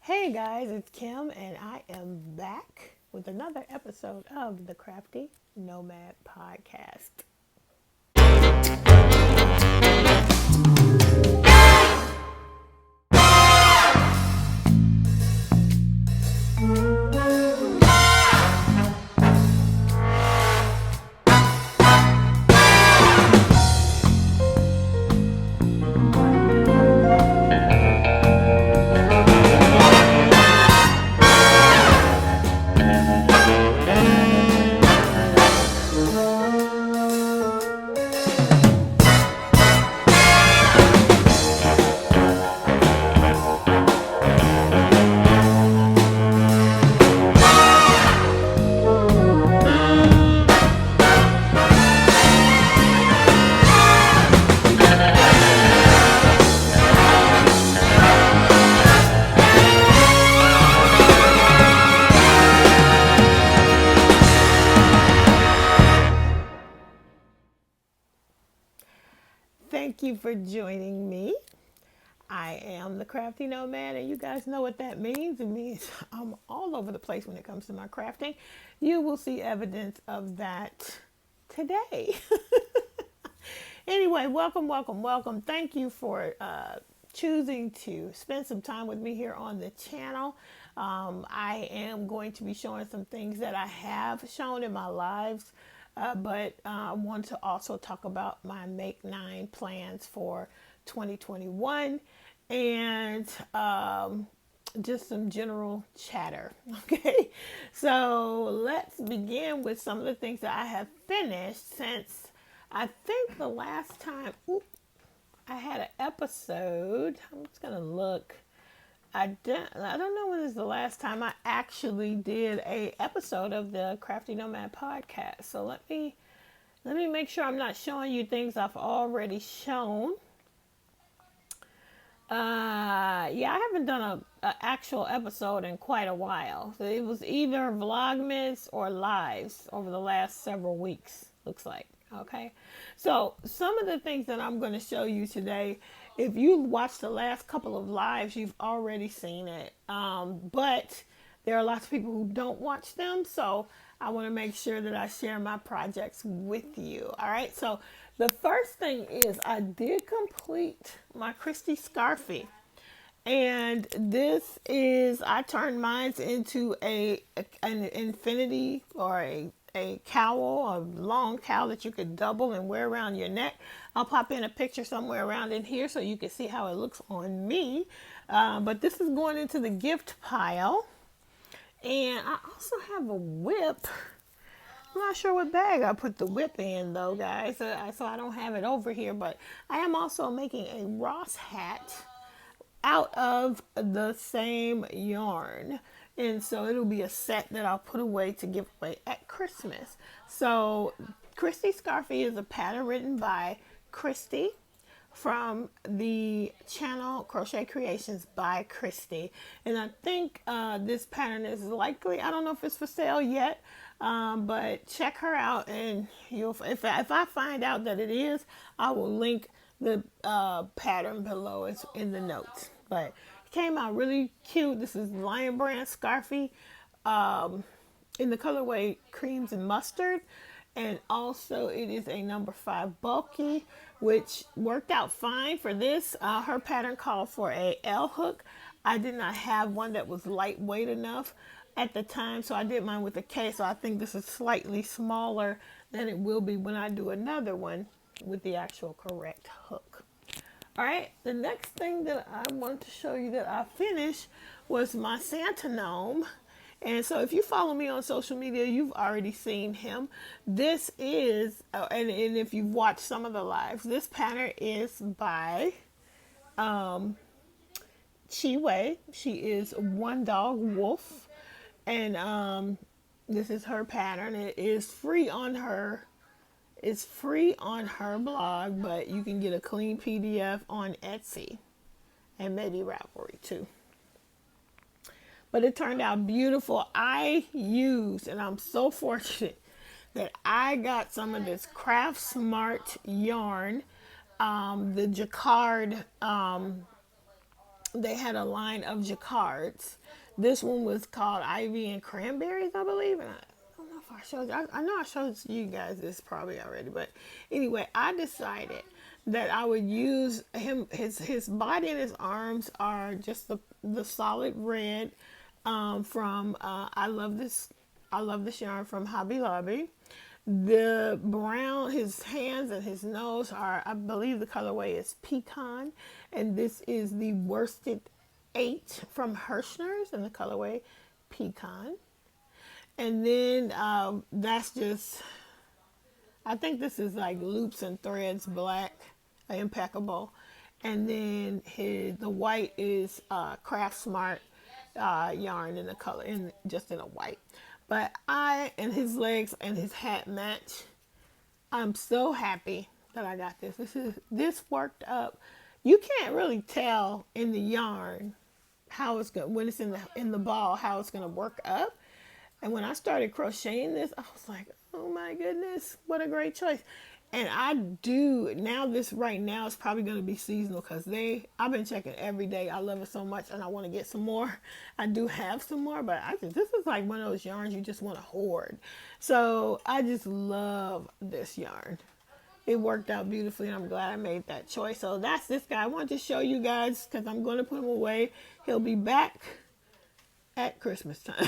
Hey guys, it's Kim, and I am back with another episode of the Crafty Nomad Podcast. Thank you for joining me. I am the Crafty Nomad, and you guys know what that means. It means I'm all over the place when it comes to my crafting. You will see evidence of that today. Anyway, welcome. Thank you for choosing to spend some time with me here on the channel. I am going to be showing some things that I have shown in my lives, but I want to also talk about my Make 9 plans for 2021 and just some general chatter. Okay, so let's begin with some of the things that I have finished since I think the last time I had an episode. I'm just gonna look. I don't know when is the last time I actually did a episode of the Crafty Nomad podcast. So let me make sure I'm not showing you things I've already shown. Yeah, I haven't done a actual episode in quite a while. So it was either Vlogmas or lives over the last several weeks, looks like. Okay. So some of the things that I'm going to show you today, if you watched the last couple of lives, you've already seen it. But there are lots of people who don't watch them. So I want to make sure that I share my projects with you. All right. So the first thing is I did complete my Christi scarfie. And this is, I turned mine into an infinity or a cowl, a long cowl that you could double and wear around your neck. I'll pop in a picture somewhere around in here so you can see how it looks on me. But this is going into the gift pile. And I also have a whip. I'm not sure what bag I put the whip in though, guys. So I don't have it over here. But I am also making a Ross hat out of the same yarn. And so it'll be a set that I'll put away to give away at Christmas. So Christi Scarfie is a pattern written by Christi from the channel Crochet Creations by Christi. And I think this pattern is likely, I don't know if it's for sale yet, but check her out, and if I find out that it is, I will link the pattern below. It's in the notes. But it came out really cute. This is Lion Brand Scarfie in the colorway Creams and Mustard. And also it is a number 5 bulky, which worked out fine for this. Her pattern called for a L hook. I did not have one that was lightweight enough at the time, so I did mine with a K. So I think this is slightly smaller than it will be when I do another one with the actual correct hook. All right, the next thing that I wanted to show you that I finished was my Santa gnome. And so if you follow me on social media, you've already seen him. This is, and if you've watched some of the lives, this pattern is by Chi Wei. She is One Dog Wolf. And this is her pattern. It is free on her. It's free on her blog, but you can get a clean PDF on Etsy and maybe Ravelry too. But it turned out beautiful. I used, and I'm so fortunate that I got some of this Craft Smart yarn, the jacquard they had a line of jacquards. This one was called Ivy and Cranberries, I believe. And I don't know if I showed you. I know I showed you guys this probably already. But anyway, I decided that I would use him. His body and his arms are just the solid red from I love this yarn from Hobby Lobby. The brown, his hands and his nose are, I believe the colorway is Pecan. And this is the worsted 8 from Hirschner's in the colorway Pecan. And then that's just, I think this is like loops and threads black, impeccable. And then the white is Craft Smart yarn in the color, just in a white. But and his legs and his hat match. I'm so happy that I got this. This worked up. You can't really tell in the yarn how it's going when it's in the ball how it's going to work up. And when I started crocheting this, I was like, oh my goodness, what a great choice. And I do now. This right now is probably going to be seasonal because I've been checking every day. I love it so much, and I want to get some more. I do have some more, but this is like one of those yarns you just want to hoard. So I just love this yarn. It worked out beautifully, and I'm glad I made that choice. So that's this guy. I wanted to show you guys because I'm going to put him away. He'll be back at Christmas time.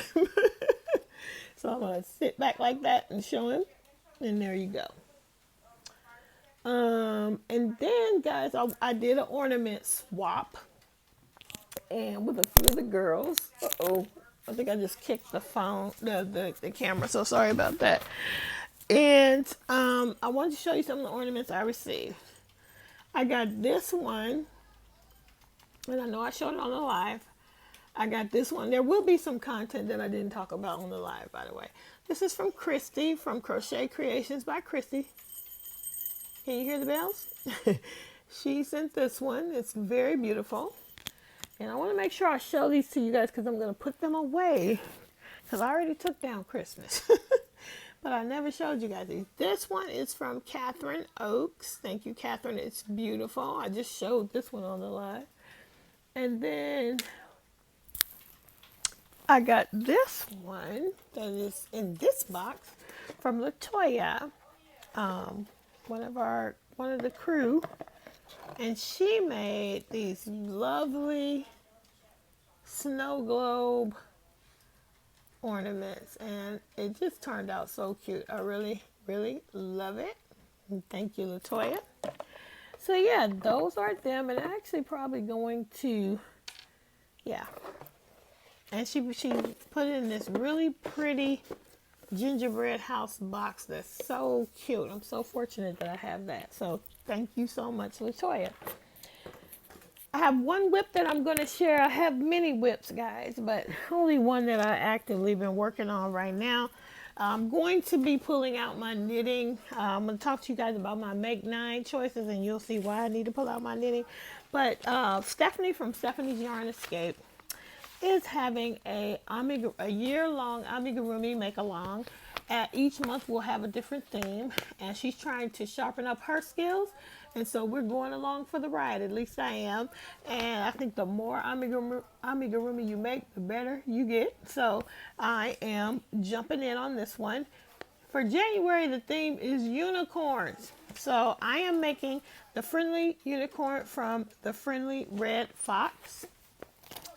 So I'm going to sit back like that and show him, and there you go. And then guys, I did an ornament swap and with a few of the girls. I think I just kicked the phone, the camera, so sorry about that. And I wanted to show you some of the ornaments I received. I got this one, and I know I showed it on the live. I got this one. There will be some content that I didn't talk about on the live, by the way. This is from Christi, from Crochet Creations by Christi. Can you hear the bells? She sent this one. It's very beautiful. And I want to make sure I show these to you guys because I'm going to put them away because I already took down Christmas. But I never showed you guys these. This one is from Catherine Oakes. Thank you, Catherine. It's beautiful. I just showed this one on the live. And then I got this one that is in this box from Latoya. One of the crew, and she made these lovely snow globe ornaments, and it just turned out so cute. I really, really love it. And thank you, Latoya. So yeah, those are them, and actually probably going to, yeah. And she put it in this really pretty gingerbread house box that's so cute. I'm so fortunate that I have that. So thank you so much, Latoya. I have one whip that I'm going to share. I have many whips, guys, but only one that I actively been working on right now. I'm going to be pulling out my knitting. I'm going to talk to you guys about my Make 9 choices, and you'll see why I need to pull out my knitting. But Stephanie from Stephanie's Yarn Escape is having a year-long amigurumi make-along. Each month we'll have a different theme, and she's trying to sharpen up her skills, and so we're going along for the ride. At least I am, and I think the more amigurumi you make, the better you get. So I am jumping in on this one. For January, the theme is unicorns, so I am making the friendly unicorn from the Friendly Red Fox.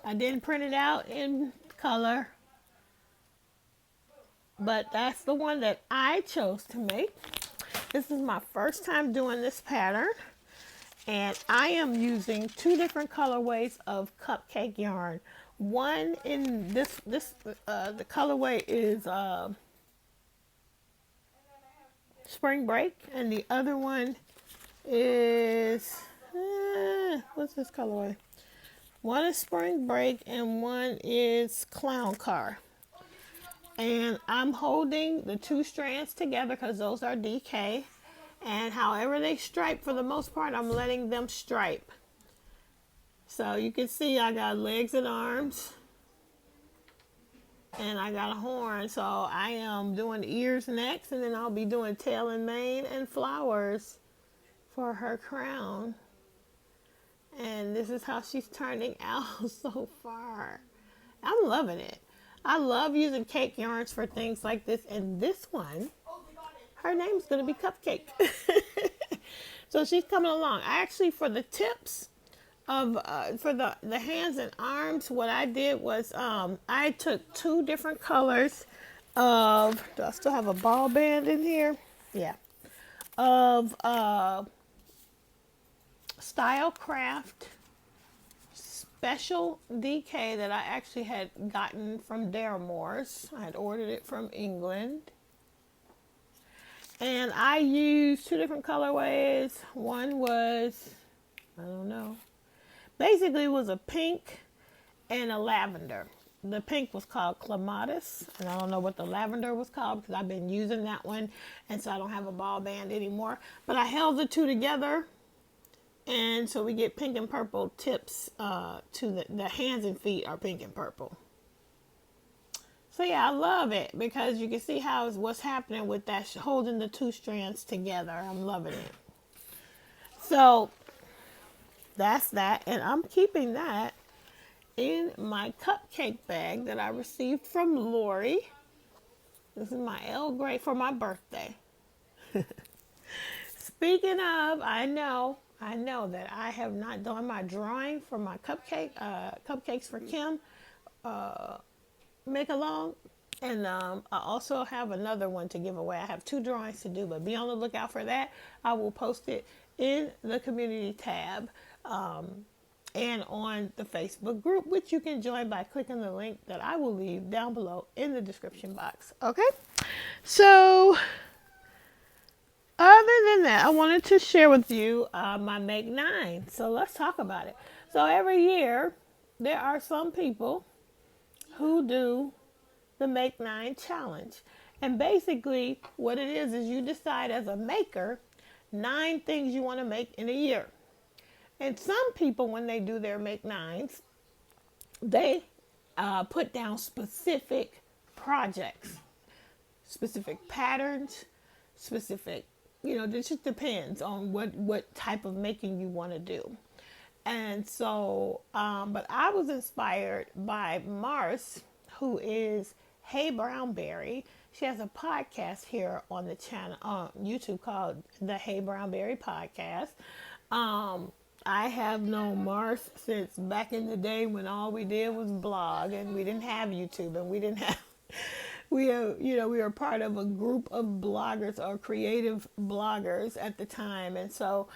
I didn't print it out in color, but that's the one that I chose to make. This is my first time doing this pattern, and I am using 2 different colorways of cupcake yarn. One in the colorway is Spring Break, and the other one is what's this colorway? One is Spring Break and one is Clown Car. And I'm holding the 2 strands together because those are DK. And however they stripe, for the most part, I'm letting them stripe. So you can see I got legs and arms. And I got a horn. So I am doing ears next. And then I'll be doing tail and mane and flowers for her crown. And this is how she's turning out so far. I'm loving it. I love using cake yarns for things like this. And this one, her name's going to be Cupcake. So she's coming along. I actually, for the tips of, for the hands and arms, what I did was I took 2 different colors of, do I still have a ball band in here? Yeah. Of Style Craft special DK that I actually had gotten from Daramore's. I had ordered it from England. And I used 2 different colorways. One was, I don't know, basically it was a pink and a lavender. The pink was called Clematis, and I don't know what the lavender was called because I've been using that one, and so I don't have a ball band anymore. But I held the 2 together, and so we get pink and purple tips to the hands and feet are pink and purple. So yeah, I love it because you can see how what's happening with that holding the 2 strands together. I'm loving it. So that's that, and I'm keeping that in my cupcake bag that I received from Lori. This is my Earl Grey for my birthday. Speaking of, I know that I have not done my drawing for my cupcakes for Kim make along, and I also have another one to give away. I have 2 drawings to do, but be on the lookout for that. I will post it in the community tab and on the Facebook group, which you can join by clicking the link that I will leave down below in the description box. Okay, so other than that, I wanted to share with you my Make 9. So let's talk about it. So every year, there are some people who do the Make 9 challenge. And basically, what it is you decide as a maker 9 things you want to make in a year. And some people, when they do their Make 9s, they put down specific projects, specific patterns, specific, it just depends on what type of making you want to do. And so, but I was inspired by Mars, who is Hey Brownberry. She has a podcast here on the channel, on YouTube, called the Hey Brownberry Podcast. I have known Mars since back in the day when all we did was blog, and we didn't have YouTube, and we didn't have, we were part of a group of bloggers or creative bloggers at the time. And so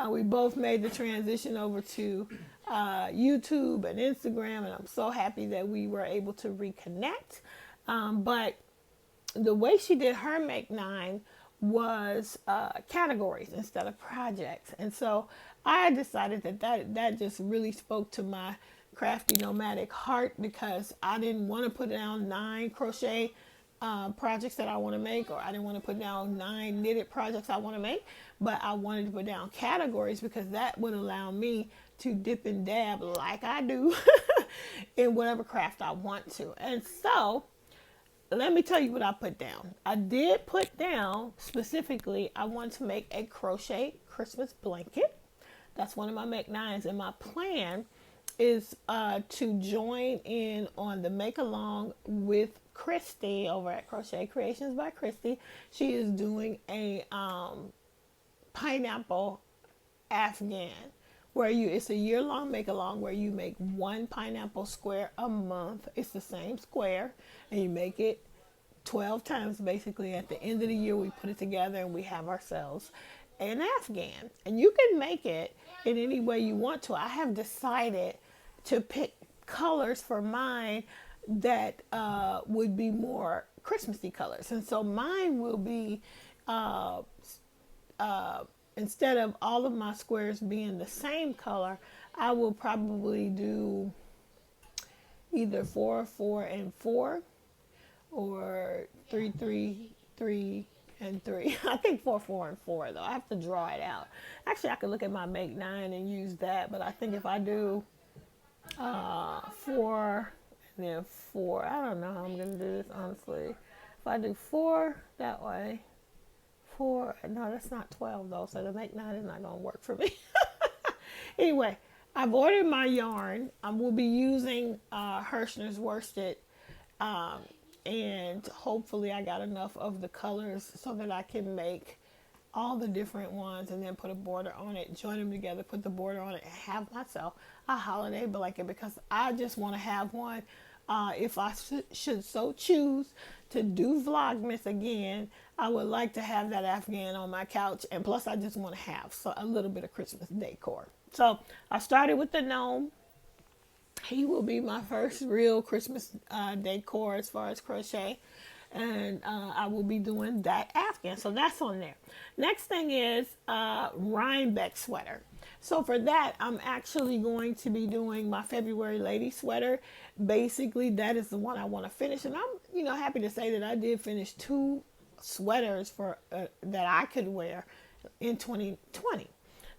we both made the transition over to YouTube and Instagram, and I'm so happy that we were able to reconnect. But the way she did her Make 9 was categories instead of projects. And so I decided that just really spoke to my crafty nomadic heart, because I didn't want to put down 9 crochet projects that I want to make, or I didn't want to put down 9 knitted projects I want to make, but I wanted to put down categories because that would allow me to dip and dab like I do in whatever craft I want to. And so let me tell you what I put down. I did put down specifically, I want to make a crochet Christmas blanket. That's one of my Make 9s, and my plan is to join in on the make along with Christi over at Crochet Creations by Christi. She is doing a pineapple Afghan where it's a year-long make along where you make 1 pineapple square a month. It's the same square, and you make it 12 times. Basically, at the end of the year, we put it together and we have ourselves an Afghan. And you can make it in any way you want to. I have decided to pick colors for mine that would be more Christmassy colors. And so mine will be, instead of all of my squares being the same color, I will probably do either 4, 4, and 4, or 3, 3, 3, and 3. I think 4, 4, and 4 though. I have to draw it out. Actually, I could look at my Make 9 and use that, but I think if I do 4 and then 4, I don't know how I'm going to do this, honestly. If I do 4 that way, 4, no, that's not 12 though, so the Make 9 is not going to work for me. Anyway, I've ordered my yarn. I will be using Hirschner's worsted, um, and hopefully I got enough of the colors so that I can make all the different ones and then put a border on it, join them together, put the border on it, and have myself a holiday blanket because I just want to have one. If I should so choose to do Vlogmas again, I would like to have that Afghan on my couch, and plus I just want to have a little bit of Christmas decor. So I started with the gnome. He will be my first real Christmas decor as far as crochet. And I will be doing that Afghan. So that's on there. Next thing is Rhinebeck sweater. So for that, I'm actually going to be doing my February lady sweater. Basically, that is the one I want to finish. And I'm, happy to say that I did finish 2 sweaters for that I could wear in 2020.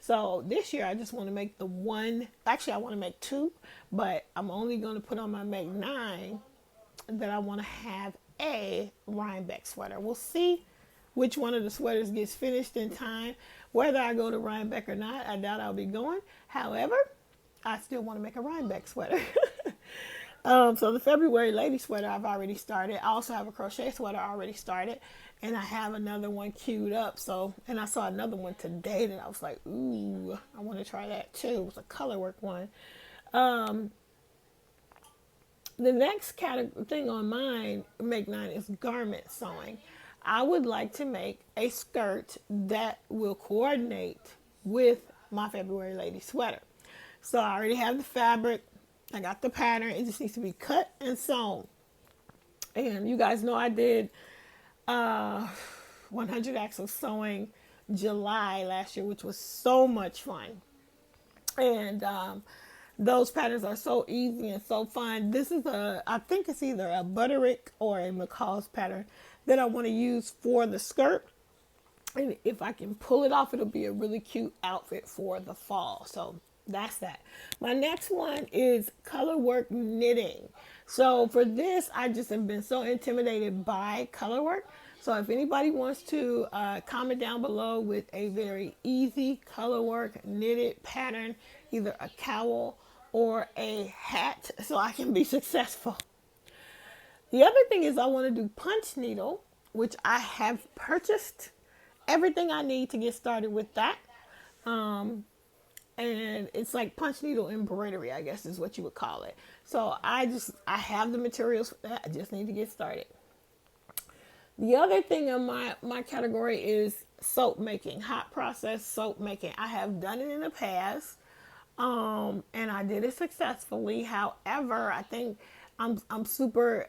So this year I just want to make the one. Actually, I want to make 2, but I'm only going to put on my Make 9 that I want to have a Rhinebeck sweater. We'll see which one of the sweaters gets finished in time. Whether I go to Rhinebeck or not, I doubt I'll be going. However, I still want to make a Rhinebeck sweater. So the February lady sweater I've already started. I also have a crochet sweater already started, and I have another one queued up. And I saw another one today that I was like, ooh, I want to try that too. It was a color work one. The next thing on mine, Make 9, is garment sewing. I would like to make a skirt that will coordinate with my February lady sweater. So I already have the fabric. I got the pattern. It just needs to be cut and sewn. And you guys know I did 100 Acts of Sewing July last year, which was so much fun. And those patterns are so easy and so fun. This is I think it's either a Butterick or a McCall's pattern that I want to use for the skirt. And if I can pull it off, it'll be a really cute outfit for the fall. So that's that. My next one is color work knitting. So for this, I just have been so intimidated by color work. So if anybody wants to comment down below with a very easy color work knitted pattern, either a cowl or a hat, so I can be successful. The other thing is I want to do punch needle, which I have purchased everything I need to get started with that. And it's like punch needle embroidery, I guess is what you would call it. So I have the materials for that. I just need to get started. The other thing in my category is soap making, hot process soap making. I have done it in the past, and I did it successfully. However, I think I'm super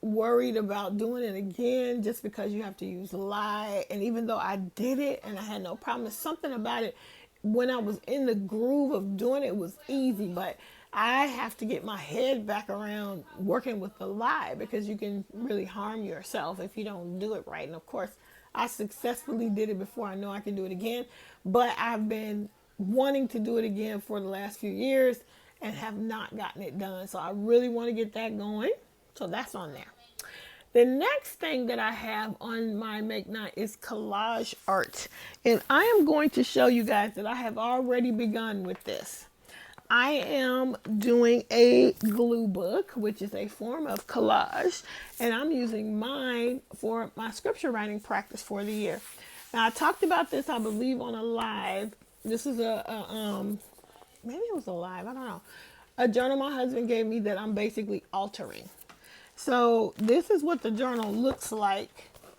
worried about doing it again just because you have to use lye. And even though I did it and I had no problem, there's something about it. When I was in the groove of doing it, it was easy, but I have to get my head back around working with the lye because you can really harm yourself if you don't do it right. And of course, I successfully did it before. I know I can do it again, but I've been wanting to do it again for the last few years and have not gotten it done. So I really want to get that going. So that's on there. The next thing that I have on my Make 9 is collage art. And I am going to show you guys that I have already begun with this. I am doing a glue book, which is a form of collage. And I'm using mine for my scripture writing practice for the year. Now, I talked about this, I believe, on a live. This is maybe it was a live, I don't know. A journal my husband gave me that I'm basically altering. So this is what the journal looks like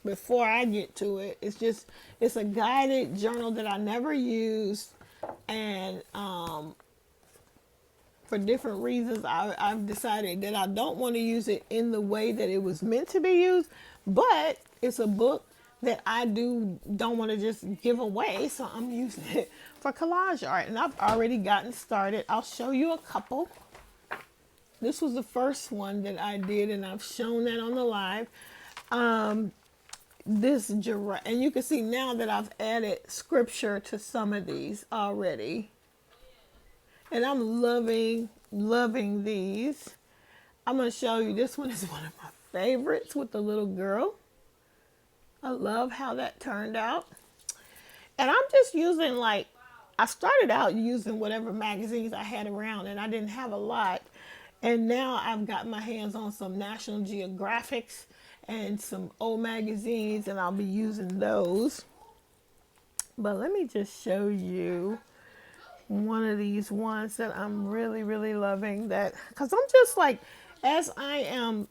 before I get to it. It's a guided journal that I never used, and for different reasons I've decided that I don't want to use it in the way that it was meant to be used, but it's a book that I don't want to just give away, so I'm using it for collage art, and I've already gotten started. I'll show you a couple. This was the first one that I did, and I've shown that on the live. This giraffe, and you can see now that I've added scripture to some of these already. And I'm loving these. I'm going to show you, this one is one of my favorites with the little girl. I love how that turned out. And I'm just using I started out using whatever magazines I had around, and I didn't have a lot. And now I've got my hands on some National Geographics and some old magazines, and I'll be using those. But let me just show you one of these ones that I'm really, really loving. That because I'm just like, as I am,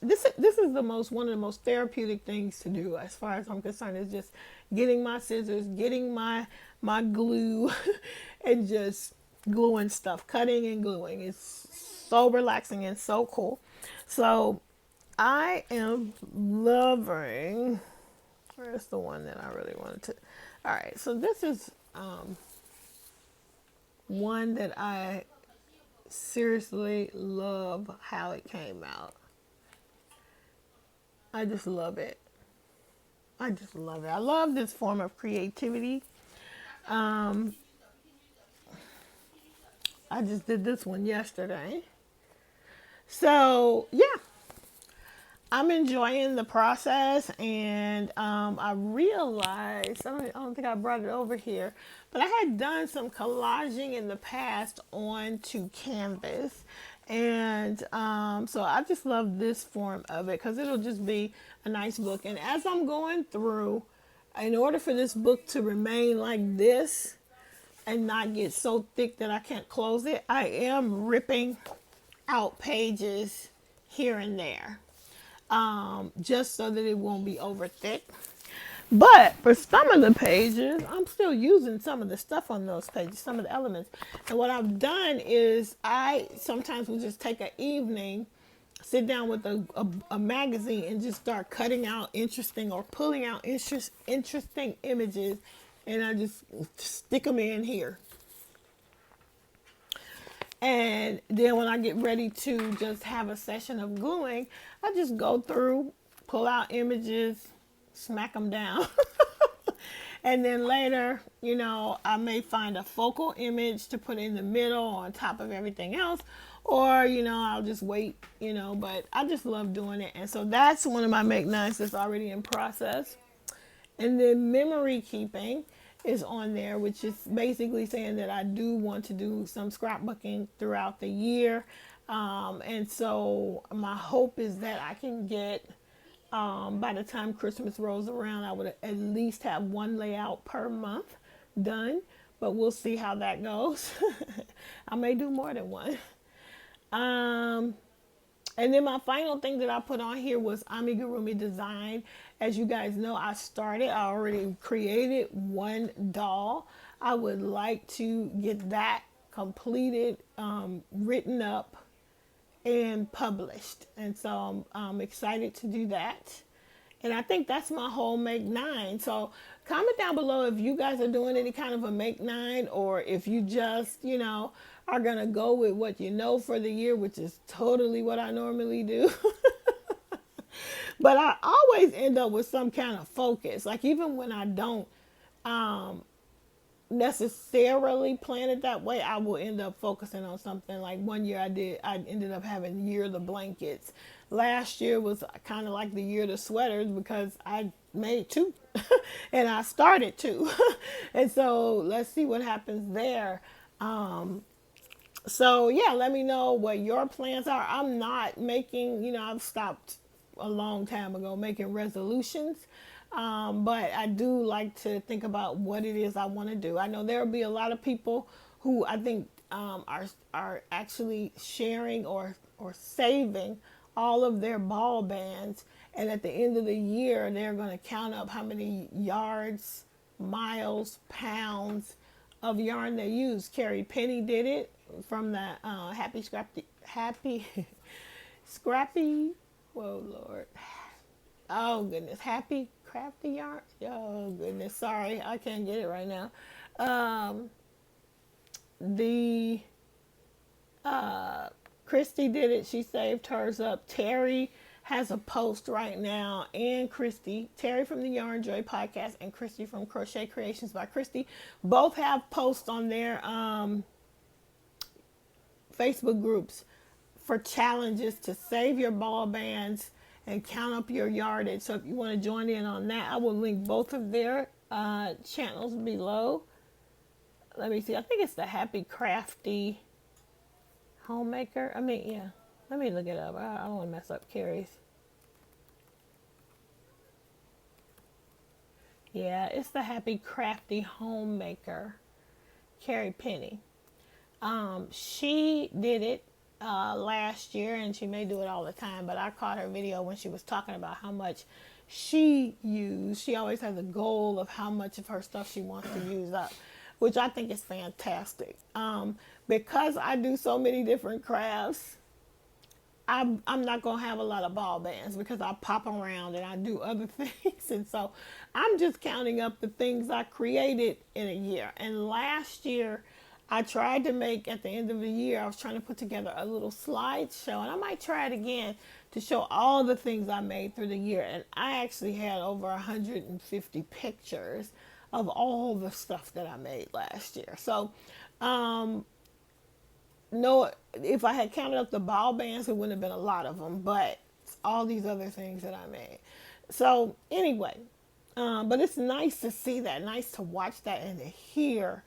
this is the most one of the most therapeutic things to do as far as I'm concerned, is just getting my scissors, getting my glue, and just gluing stuff, cutting and gluing. It's so relaxing and so cool. So I am loving. Where's the one that I really wanted to? All right, so this is one that I seriously love how it came out. I just love it. I just love it. I love this form of creativity. I just did this one yesterday. So, yeah, I'm enjoying the process, and I realized, I don't think I brought it over here, but I had done some collaging in the past onto canvas, and so I just love this form of it because it'll just be a nice book. And as I'm going through, in order for this book to remain like this and not get so thick that I can't close it, I am ripping out pages here and there, just so that it won't be over thick. But for some of the pages, I'm still using some of the stuff on those pages, some of the elements. And what I've done is I sometimes will just take an evening, sit down with a magazine and just start cutting out interesting or pulling out interesting images, and I just stick them in here. And then when I get ready to just have a session of gluing, I just go through, pull out images, smack them down. And then later, I may find a focal image to put in the middle on top of everything else. Or, I'll just wait, but I just love doing it. And so that's one of my Make Nines that's already in process. And then memory keeping is on there, which is basically saying that I do want to do some scrapbooking throughout the year. And so my hope is that I can get, by the time Christmas rolls around, I would at least have one layout per month done, but we'll see how that goes. I may do more than one. And then my final thing that I put on here was amigurumi design. As you guys know, I already created one doll. I would like to get that completed, written up, and published. And so I'm excited to do that. And I think that's my whole Make Nine. So comment down below if you guys are doing any kind of a Make Nine, or if you just, are going to go with what you know for the year, which is totally what I normally do. But I always end up with some kind of focus. Like even when I don't necessarily plan it that way, I will end up focusing on something. Like one year I ended up having Year of the Blankets. Last year was kind of like the Year of the Sweaters because I made two and I started two. And so let's see what happens there. So yeah, let me know what your plans are. I'm not making, I've stopped a long time ago making resolutions. But I do like to think about what it is I want to do. I know there will be a lot of people who I think are actually sharing or saving all of their ball bands, and at the end of the year they're going to count up how many yards, miles, pounds of yarn they use. Carrie Penny did it from the Happy Scrappy. Whoa, Lord. Oh goodness, Happy Crafty Yarn. Oh goodness, sorry, I can't get it right now. Christi did it. She saved hers up. Terry has a post right now, and Terry from the Yarnjoy Podcast and Christi from Crochet Creations by Christi, both have posts on their Facebook groups for challenges to save your ball bands and count up your yardage. So if you want to join in on that, I will link both of their channels below. let me see. I think it's the Happy Crafty Homemaker. I mean, yeah. Let me look it up. I don't want to mess up Carrie's. Yeah, it's the Happy Crafty Homemaker, Carrie Penny. She did it last year, and she may do it all the time, but I caught her video when she was talking about how much she used. She always has a goal of how much of her stuff she wants to use up, which I think is fantastic. Because I do so many different crafts, I'm not going to have a lot of ball bands because I pop around and I do other things. And so I'm just counting up the things I created in a year. And last year, I tried to make, at the end of the year, I was trying to put together a little slideshow. And I might try it again to show all the things I made through the year. And I actually had over 150 pictures of all the stuff that I made last year. So, no, if I had counted up the ball bands, it wouldn't have been a lot of them, but all these other things that I made. So anyway, but it's nice to see that, nice to watch that, and to hear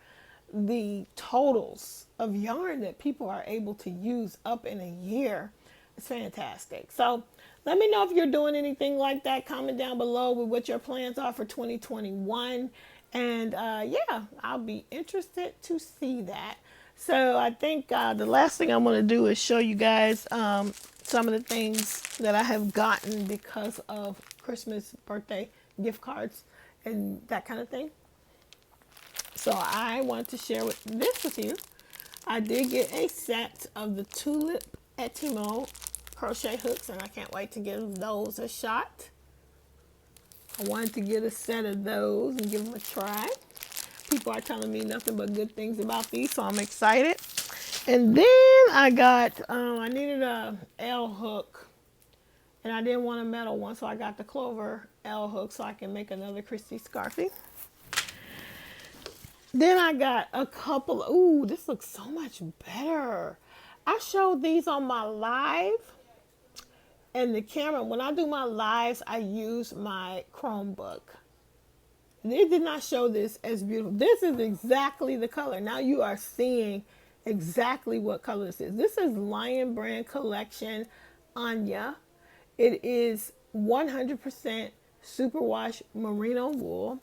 the totals of yarn that people are able to use up in a year. It's fantastic. So let me know if you're doing anything like that. Comment down below with what your plans are for 2021. And yeah, I'll be interested to see that. So I think the last thing I'm going to do is show you guys some of the things that I have gotten because of Christmas, birthday, gift cards, and that kind of thing. So I want to share this with you. I did get a set of the Tulip Etimo crochet hooks, and I can't wait to give those a shot. I wanted to get a set of those and give them a try. People are telling me nothing but good things about these, so I'm excited. And then I got, I needed a L hook, and I didn't want a metal one, so I got the Clover L hook so I can make another Christi scarfie. Then I got a couple, ooh, this looks so much better. I showed these on my live, and the camera, when I do my lives, I use my Chromebook. They did not show this as beautiful. This is exactly the color. Now you are seeing exactly what color this is. This is Lion Brand Collection Anya. It is 100% superwash merino wool.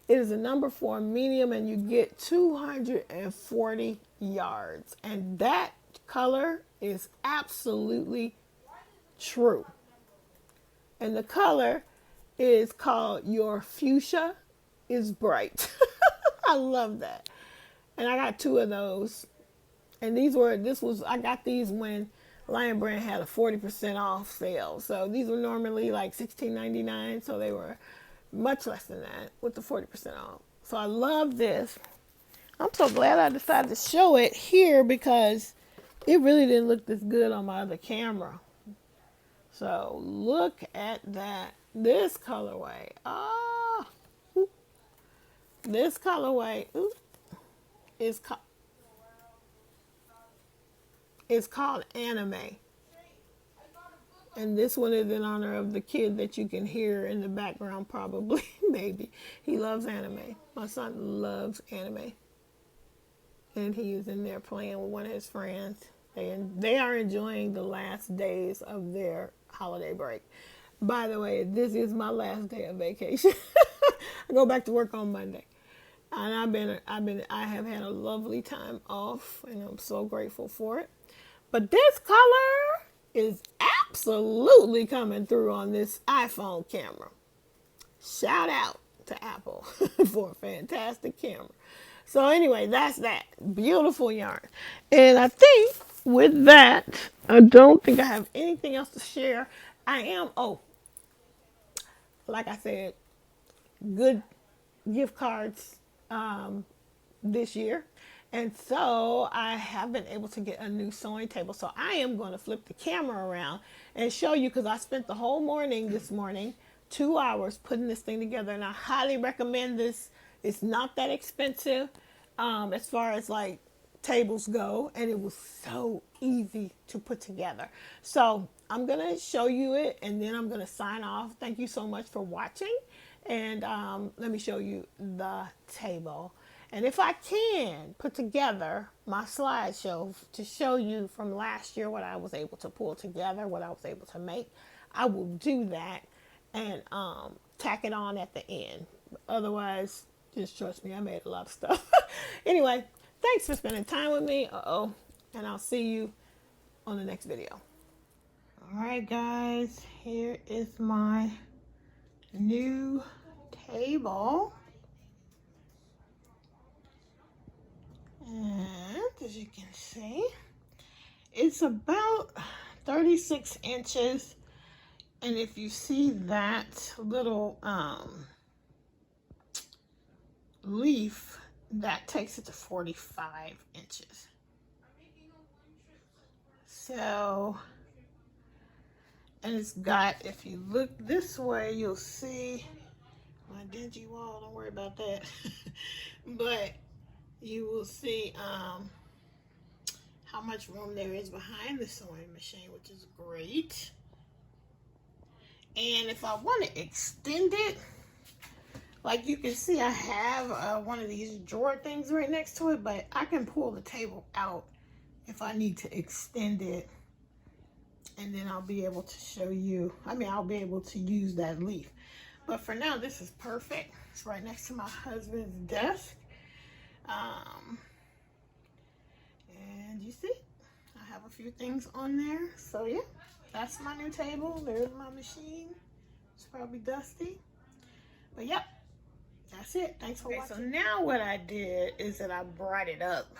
It is a number 4 medium, and you get 240 yards. And that color is absolutely true. And the color is called Your Fuchsia is Bright. I love that. And I got 2 of those. And I got these when Lion Brand had a 40% off sale. So these were normally like $16.99. So they were much less than that with the 40% off. So I love this. I'm so glad I decided to show it here because it really didn't look this good on my other camera. So look at that. This colorway. This colorway is called Anime. And this one is in honor of the kid that you can hear in the background probably, maybe. He loves anime. My son loves anime. And he is in there playing with one of his friends. They are enjoying the last days of their holiday break. By the way, this is my last day of vacation. I go back to work on Monday. And I have had a lovely time off, and I'm so grateful for it. But this color is absolutely coming through on this iPhone camera. Shout out to Apple for a fantastic camera. So anyway, that's that. Beautiful yarn. And I think with that, I don't think I have anything else to share. Like I said, good gift cards this year. And so I have been able to get a new sewing table. So I am going to flip the camera around and show you, because I spent the whole morning this morning, 2 hours putting this thing together. And I highly recommend this. It's not that expensive as far as like tables go. And it was so easy to put together. So I'm going to show you it, and then I'm going to sign off. Thank you so much for watching. And let me show you the table. And if I can put together my slideshow to show you from last year what I was able to pull together, what I was able to make, I will do that and tack it on at the end. Otherwise, just trust me, I made a lot of stuff. Anyway, thanks for spending time with me. And I'll see you on the next video. All right, guys, here is my new table. And as you can see, it's about 36 inches. And if you see that little leaf, that takes it to 45 inches. So, and it's got, if you look this way, you'll see my dingy wall. Don't worry about that. But you will see how much room there is behind the sewing machine, which is great. And if I want to extend it, like you can see, I have one of these drawer things right next to it, but I can pull the table out if I need to extend it. And then I'll be able to show you, I'll be able to use that leaf. But for now, this is perfect. It's right next to my husband's desk. And you see, I have a few things on there. So yeah, that's my new table. There's my machine. It's probably dusty. But yep, that's it. Thanks for watching. So now what I did is that I brought it up.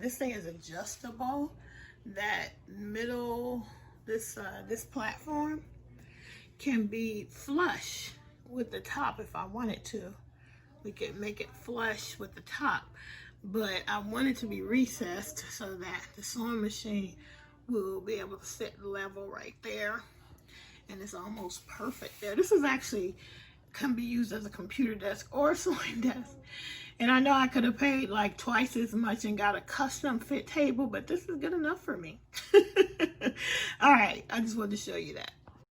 This thing is adjustable. That middle, this platform can be flush with the top if I wanted to. We could make it flush with the top, but I want it to be recessed so that the sewing machine will be able to sit level right there, and it's almost perfect there. This is actually can be used as a computer desk or a sewing desk, and I know I could have paid like twice as much and got a custom fit table, but this is good enough for me. All right, I just wanted to show you that.